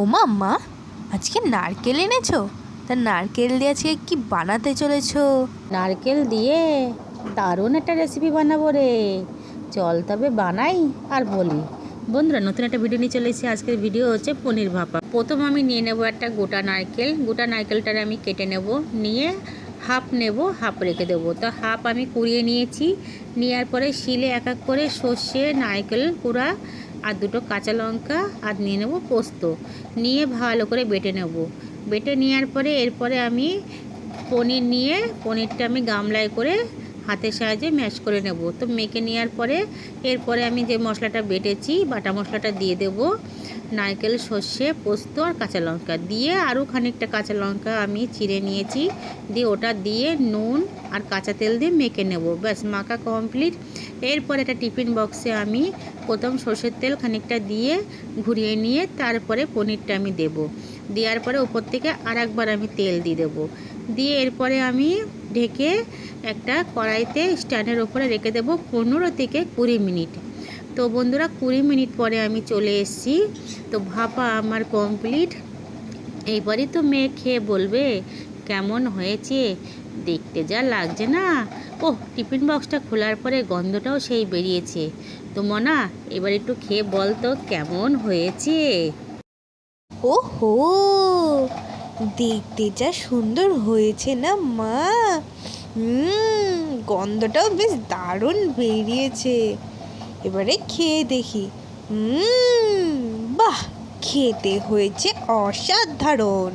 ওমা মা, আজকে নারকেল এনেছো? তা নারকেল দিয়ে আজকে কি বানাতে চলেছো? নারকেল দিয়ে দারুণ একটা রেসিপি বানাবো রে। চল তবে বানাই আর বলি। বন্ধুরা, নতুন একটা ভিডিও নিয়ে চলে এসেছি। আজকের ভিডিও হচ্ছে পনির ভাপা। প্রথম আমি নিয়ে নেব একটা গোটা নারকেল। গোটা নারকেলটারে আমি কেটে নেব, নিয়ে হাফ নেব, হাফ রেখে দেবো। তো হাফ আমি কুড়িয়ে নিয়েছি। নেওয়ার পরে শিলে এক এক করে সর্ষে, নারকেল কুড়া আর দুটো কাঁচা লঙ্কা আর নিয়ে নেব পোস্ত, নিয়ে ভালো করে বেটে নেব। বেটে নেওয়ার পরে এরপরে আমি পনির নিয়ে পনিরটা আমি গামলায় করে হাতের সাহায্যে ম্যাশ করে নেব। তো মেখে নেওয়ার পরে এরপরে আমি যে মশলাটা বেটেছি, বাটা মশলাটা দিয়ে দেব। নারকেল, সর্ষে, পোস্ত আর কাঁচা লঙ্কা দিয়ে আরও খানিকটা কাঁচা লঙ্কা আমি চিড়ে নিয়েছি, দিয়ে ওটা দিয়ে নুন আর কাঁচা তেল দিয়ে মেখে নেব। ব্যাস, মাখা কমপ্লিট। এরপর একটা টিফিন বক্সে আমি প্রথম সর্ষের তেল খানিকটা দিয়ে ঘুরিয়ে নিয়ে তারপরে পনিরটা আমি দেব। দেওয়ার পরে উপর থেকে আর একবার আমি তেল দিয়ে দেবো। দিয়ে এরপরে আমি ঢেকে একটা কড়াইতে স্ট্যান্ডের ওপরে রেখে দেবো 15 থেকে 20 মিনিট। তো বন্ধুরা, 20 মিনিট পরে আমি চলে এসেছি। তো ভাপা আমার কমপ্লিট। এইবারই তো মেয়ে খেয়ে বলবে কেমন হয়েছে। দেখতে যা লাগছে না, ও টিফিন বক্সটা খোলার পরে গন্ধটাও সেই বেরিয়েছে। তো মনা, এবার একটু খেয়ে বল তো কেমন হয়েছে। ও হো, দেখতে যা সুন্দর হয়েছে না মা। গন্ধটাও বেশ দারুণ বেরিয়েছে। এবারে খেয়ে দেখি। বাহ, খেতে হয়েছে অসাধারণ।